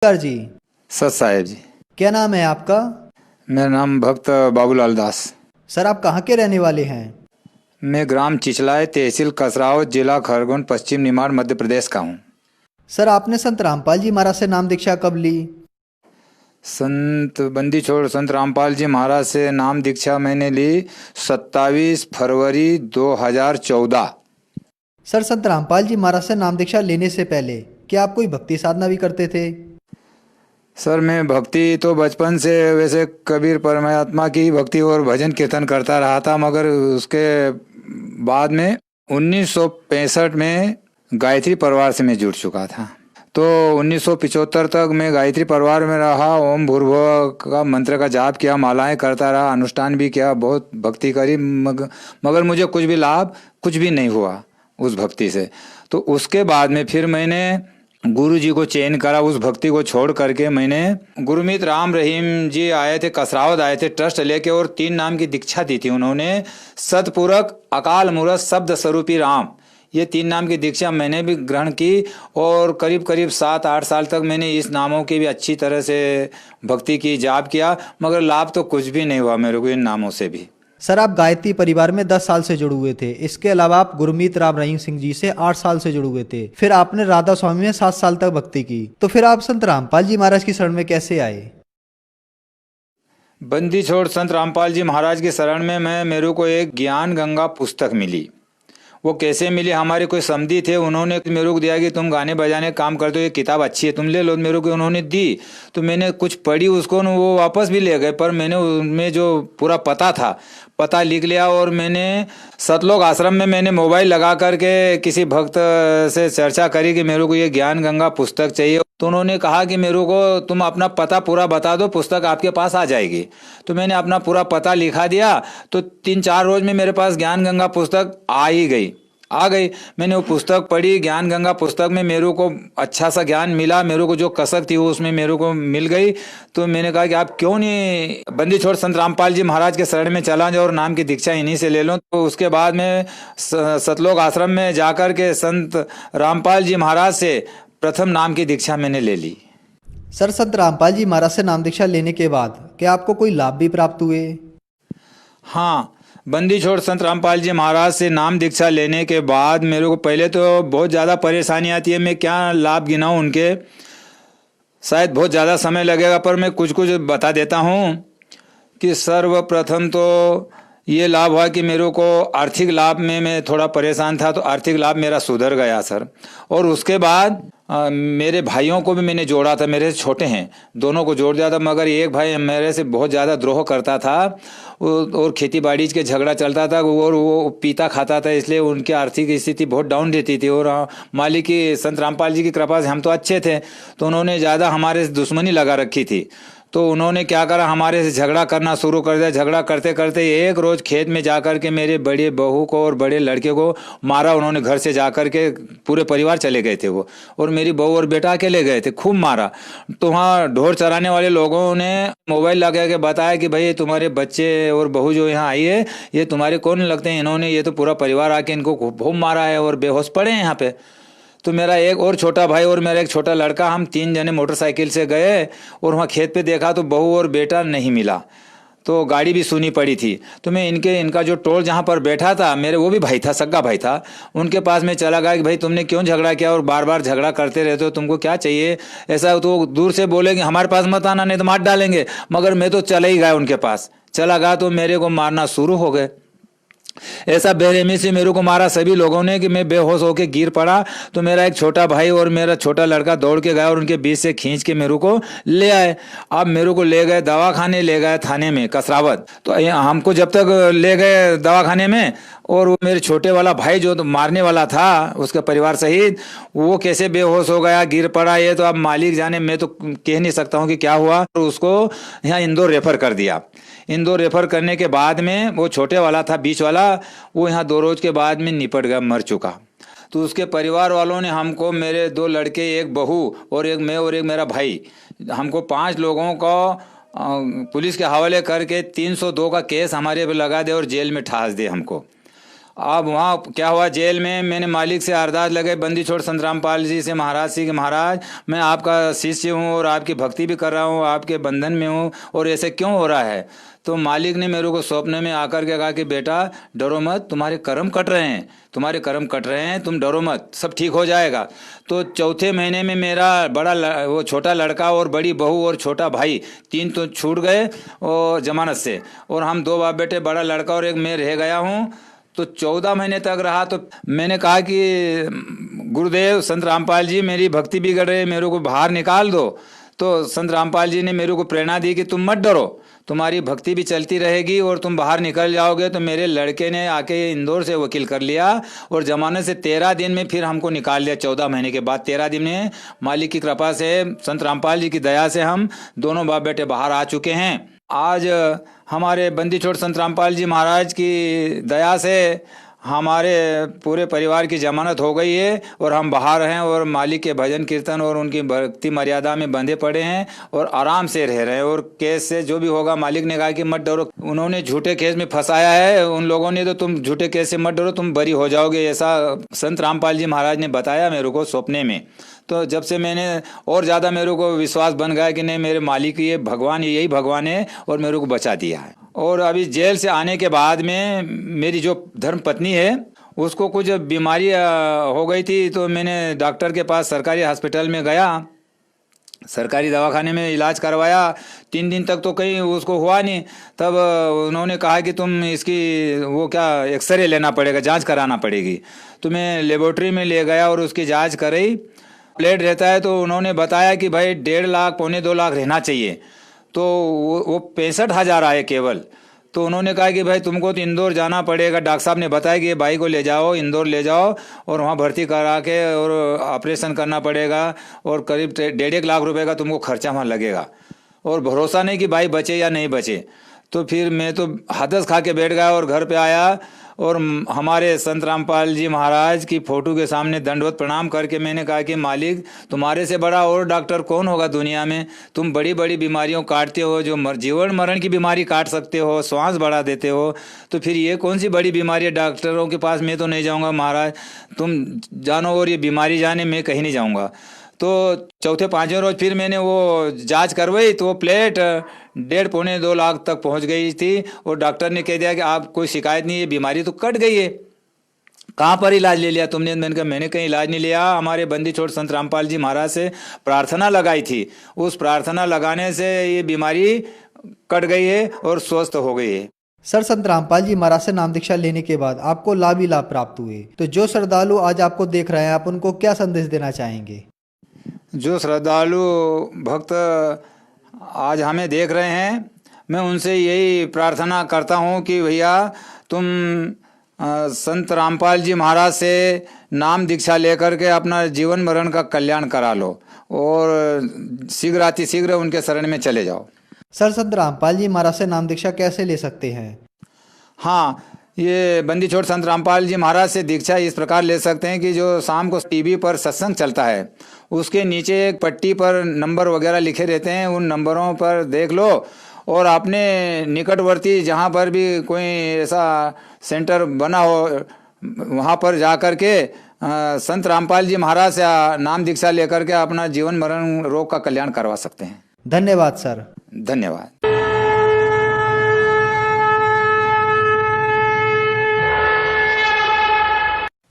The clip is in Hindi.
नमस्कार जी। सत साहेब जी। क्या नाम है आपका? मेरा नाम भक्त बाबूलाल दास। सर आप कहाँ के रहने वाले हैं? मैं ग्राम चिचलाय, तहसील कसरावत, जिला खरगोन, पश्चिम निमाड़, मध्य प्रदेश का हूँ। सर आपने संत रामपाल जी महाराज से नाम दीक्षा कब ली? संत बंदी छोड़ संत रामपाल जी महाराज से नाम दीक्षा मैंने ली 27 फरवरी 2014। सर संत रामपाल जी महाराज से नाम दीक्षा लेने से पहले क्या आप कोई भक्ति साधना भी करते थे? सर मैं भक्ति तो बचपन से वैसे कबीर परमात्मा की भक्ति और भजन कीर्तन करता रहा था, मगर उसके बाद में 1965 में गायत्री परिवार से मैं जुड़ चुका था। तो 1975 तक मैं गायत्री परिवार में रहा, ओम भूर्भुवः का मंत्र का जाप किया, मालाएं करता रहा, अनुष्ठान भी किया, बहुत भक्ति करी, मगर मुझे कुछ भी लाभ कुछ भी नहीं हुआ उस भक्ति से। तो उसके बाद में फिर मैंने गुरु जी को चयन करा, उस भक्ति को छोड़ करके मैंने गुरुमीत राम रहीम जी आए थे, कसरावत आए थे ट्रस्ट लेके, और 3 नाम की दीक्षा दी थी उन्होंने। सतपुरख, अकाल मूरत, शब्द स्वरूपी राम, ये 3 नाम की दीक्षा मैंने भी ग्रहण की, और करीब करीब 7-8 साल तक मैंने इस नामों की भी अच्छी तरह से भक्ति की, जाप किया, मगर लाभ तो कुछ भी नहीं हुआ मेरे को इन नामों से भी। सर आप गायत्री परिवार में 10 साल से जुड़े हुए थे। इसके अलावा आप गुरमीत राम रहीम सिंह जी से 8 साल से जुड़े हुए थे। फिर आपने राधा स्वामी में 7 साल तक भक्ति की। तो फिर आप संत रामपाल जी महाराज की शरण में कैसे आए? बंदी छोड़ संत रामपाल जी महाराज की शरण में मेरे को एक ज्ञान गंगा पुस्तक मिली। वो कैसे मिली? हमारे कोई समधी थे, उन्होंने मेरे को दिया कि तुम गाने बजाने काम करते हो, ये किताब अच्छी है, तुम ले लो। मेरे को उन्होंने दी, तो मैंने कुछ पढ़ी उसको, वो वापस भी ले गए, पर मैंने उनमें जो पूरा पता लिख लिया, और मैंने सतलोक आश्रम में मैंने मोबाइल लगा करके किसी भक्त से चर्चा करी कि मेरे को ये ज्ञान गंगा पुस्तक चाहिए। तो उन्होंने कहा कि मेरे को तुम अपना पता पूरा बता दो, पुस्तक आपके पास आ जाएगी। तो मैंने अपना पूरा पता लिखा दिया, तो 3-4 रोज में मेरे पास ज्ञान गंगा पुस्तक आ गई। मैंने वो पुस्तक पढ़ी, ज्ञान गंगा पुस्तक में मेरे को अच्छा सा ज्ञान मिला, मेरे को जो कसक थी वो उसमें मेरे को मिल गई। तो मैंने कहा कि आप क्यों नहीं बंदी छोड़ संत रामपाल जी महाराज के शरण में चला जाओ और नाम की दीक्षा इन्हीं से ले लो। तो उसके बाद में सतलोक आश्रम में जाकर के संत रामपाल जी महाराज से प्रथम नाम की दीक्षा मैंने ले ली। सर संत रामपाल जी महाराज से नाम दीक्षा लेने के बाद क्या आपको कोई लाभ भी प्राप्त हुए? हाँ, बंदी छोड़ संत रामपाल जी महाराज से नाम दीक्षा लेने के बाद मेरे को पहले तो बहुत ज़्यादा परेशानी आती है। मैं क्या लाभ गिनाऊं उनके, शायद बहुत ज़्यादा समय लगेगा, पर मैं कुछ कुछ बता देता हूँ। कि सर्वप्रथम तो ये लाभ हुआ कि मेरे को आर्थिक लाभ में मैं थोड़ा परेशान था, तो आर्थिक लाभ मेरा सुधर गया सर। और उसके बाद मेरे भाइयों को भी मैंने जोड़ा था, मेरे से छोटे हैं, दोनों को जोड़ दिया था, मगर एक भाई मेरे से बहुत ज़्यादा द्रोह करता था, और खेती बाड़ी के झगड़ा चलता था, और वो पीता खाता था, इसलिए उनकी आर्थिक स्थिति बहुत डाउन रहती थी। और मालिक की संत रामपाल जी की कृपा से हम तो अच्छे थे, तो उन्होंने ज़्यादा हमारे से दुश्मनी लगा रखी थी। तो उन्होंने क्या करा, हमारे से झगड़ा करना शुरू कर दिया। झगड़ा करते करते एक रोज़ खेत में जाकर के मेरे बड़े बहू को और बड़े लड़के को मारा उन्होंने। घर से जाकर के पूरे परिवार चले गए थे वो, और मेरी बहू और बेटा अकेले गए थे, खूब मारा। तो वहाँ ढोर चराने वाले लोगों ने मोबाइल लगा के बताया कि भाई तुम्हारे बच्चे और बहू जो यहाँ आई है, ये तुम्हारे कौन लगते हैं, इन्होंने ये तो पूरा परिवार आके इनको खूब मारा है और बेहोश पड़े हैं यहाँ पे। तो मेरा एक और छोटा भाई और मेरा एक छोटा लड़का, हम 3 जने मोटरसाइकिल से गए, और वहाँ खेत पे देखा तो बहू और बेटा नहीं मिला, तो गाड़ी भी सुनी पड़ी थी। तो मैं इनका जो टोल जहाँ पर बैठा था, मेरे वो भी भाई था, सगा भाई था, उनके पास में चला गया कि भाई तुमने क्यों झगड़ा किया और बार बार झगड़ा करते रहते हो, तुमको क्या चाहिए ऐसा? तो दूर से बोलेंगे हमारे पास मत आना नहीं तो मार डालेंगे, मगर मैं तो चला ही गया उनके पास। चला गया तो मेरे को मारना शुरू हो गए। ऐसा बेरहमी से मेरे को मारा सभी लोगों ने कि मैं बेहोश होकर गिर पड़ा। तो मेरा एक छोटा भाई और मेरा छोटा लड़का दौड़ के गया और उनके बीच से खींच के मेरे को ले आए। अब मेरे को ले गए दवाखाने, ले गए थाने में कसरावत। तो हमको जब तक ले गए दवाखाने में, और वो मेरे छोटे वाला भाई जो तो मारने वाला था उसके परिवार सहित, वो कैसे बेहोश हो गया, गिर पड़ा, ये तो अब मालिक जाने, मैं तो कह नहीं सकता हूँ कि क्या हुआ। तो उसको यहाँ इंदौर रेफर कर दिया। इंदौर रेफर करने के बाद में वो छोटे वाला था, बीच वाला, वो यहाँ 2 रोज के बाद में निपट गया, मर चुका। तो उसके परिवार वालों ने हमको, मेरे 2 लड़के, एक बहू और एक मैं और एक मेरा भाई, हमको 5 लोगों को पुलिस के हवाले करके 302 का केस हमारे पे लगा दे और जेल में ठास दे हमको। अब वहाँ क्या हुआ, जेल में मैंने मालिक से अरदास लगे, बंदी छोड़ संत रामपाल जी से, महाराज से कि महाराज मैं आपका शिष्य हूँ और आपकी भक्ति भी कर रहा हूँ, आपके बंधन में हूँ और ऐसे क्यों हो रहा है। तो मालिक ने मेरे को सपने में आकर के कहा कि बेटा डरो मत, तुम्हारे कर्म कट रहे हैं, तुम्हारे कर्म कट रहे हैं, तुम डरो मत, सब ठीक हो जाएगा। तो चौथे महीने में मेरा वो छोटा लड़का और बड़ी बहू और छोटा भाई, तीन तो छूट गए और जमानत से, और हम 2 बाप बेटे, बड़ा लड़का और एक मैं रह गया हूँ। तो 14 महीने तक रहा। तो मैंने कहा कि गुरुदेव संत रामपाल जी मेरी भक्ति बिगड़ रही है, मेरे को बाहर निकाल दो। तो संत रामपाल जी ने मेरे को प्रेरणा दी कि तुम मत डरो, तुम्हारी भक्ति भी चलती रहेगी और तुम बाहर निकल जाओगे। तो मेरे लड़के ने आके इंदौर से वकील कर लिया और जमानत से 13 दिन में फिर हमको निकाल लिया। 14 महीने के बाद 13 दिन में मालिक की कृपा से, संत रामपाल जी की दया से हम दोनों बाप बेटे बाहर आ चुके हैं। आज हमारे बंदी छोड़ संत रामपाल जी महाराज की दया से हमारे पूरे परिवार की जमानत हो गई है और हम बाहर हैं और मालिक के भजन कीर्तन और उनकी भक्ति मर्यादा में बंधे पड़े हैं और आराम से रह रहे हैं। और केस से जो भी होगा, मालिक ने कहा कि मत डरो, उन्होंने झूठे केस में फंसाया है उन लोगों ने, तो तुम झूठे केस से मत डरो, तुम बरी हो जाओगे, ऐसा संत रामपाल जी महाराज ने बताया मेरे को सपने में। तो जब से मैंने और ज़्यादा मेरे को विश्वास बन गया कि नहीं, मेरे मालिक ये भगवान, यही भगवान है और मेरे को बचा दिया है। और अभी जेल से आने के बाद में मेरी जो धर्म पत्नी है उसको कुछ बीमारी हो गई थी। तो मैंने डॉक्टर के पास सरकारी हॉस्पिटल में गया, सरकारी दवाखाने में इलाज करवाया। 3 दिन तक तो कहीं उसको हुआ नहीं। तब उन्होंने कहा कि तुम इसकी वो क्या एक्सरे लेना पड़ेगा, जांच कराना पड़ेगी। तो मैं लेबोरेटरी में ले गया और उसकी जांच कराई। प्लेट रहता है तो उन्होंने बताया कि भाई 1.5 लाख पौने 2 लाख रहना चाहिए। तो वो 65,000 आए केवल। तो उन्होंने कहा कि भाई तुमको तो इंदौर जाना पड़ेगा। डॉक्टर साहब ने बताया कि ये भाई को ले जाओ, इंदौर ले जाओ और वहाँ भर्ती करा के और ऑपरेशन करना पड़ेगा और करीब 1.5 लाख रुपए का तुमको खर्चा वहाँ लगेगा। और भरोसा नहीं कि भाई बचे या नहीं बचे। तो फिर मैं तो हदस खा के बैठ गया और घर पे आया और हमारे संत रामपाल जी महाराज की फोटो के सामने दंडवत प्रणाम करके मैंने कहा कि मालिक तुम्हारे से बड़ा और डॉक्टर कौन होगा दुनिया में। तुम बड़ी बड़ी बीमारियों काटते हो, जो जीवन मरण की बीमारी काट सकते हो, श्वास बढ़ा देते हो, तो फिर ये कौन सी बड़ी बीमारी है। डॉक्टरों के पास मैं तो नहीं जाऊँगा महाराज, तुम जानो और ये बीमारी जाने, मैं कहीं नहीं जाऊँगा। तो चौथे पाँचवें रोज फिर मैंने वो जांच करवाई तो वो प्लेट 1.5 पौने 2 लाख तक पहुंच गई थी और डॉक्टर ने कह दिया कि आप कोई शिकायत नहीं है, बीमारी तो कट गई है। कहाँ पर इलाज ले लिया तुमने? मैंने कहा मैंने कहीं इलाज नहीं लिया, हमारे बंदी छोड़ संत रामपाल जी महाराज से प्रार्थना लगाई थी, उस प्रार्थना लगाने से ये बीमारी कट गई है और स्वस्थ हो गई है। सर, संत रामपाल जी महाराज से नाम दीक्षा लेने के बाद आपको लाभ ही लाभ प्राप्त हुए। तो जो श्रद्धालु आज आपको देख रहे हैं, आप उनको क्या संदेश देना चाहेंगे? जो श्रद्धालु भक्त आज हमें देख रहे हैं, मैं उनसे यही प्रार्थना करता हूँ कि भैया तुम संत रामपाल जी महाराज से नाम दीक्षा लेकर के अपना जीवन मरण का कल्याण करा लो और शीघ्र अतिशीघ्र उनके शरण में चले जाओ। सर, संत रामपाल जी महाराज से नाम दीक्षा कैसे ले सकते हैं? हाँ, ये बंदी छोड़ संत रामपाल जी महाराज से दीक्षा इस प्रकार ले सकते हैं कि जो शाम को टीवी पर सत्संग चलता है उसके नीचे एक पट्टी पर नंबर वगैरह लिखे रहते हैं, उन नंबरों पर देख लो और अपने निकटवर्ती जहाँ पर भी कोई ऐसा सेंटर बना हो वहाँ पर जा कर के संत रामपाल जी महाराज से नाम दीक्षा लेकर के अपना जीवन मरण रोग का कल्याण करवा सकते हैं। धन्यवाद सर। धन्यवाद।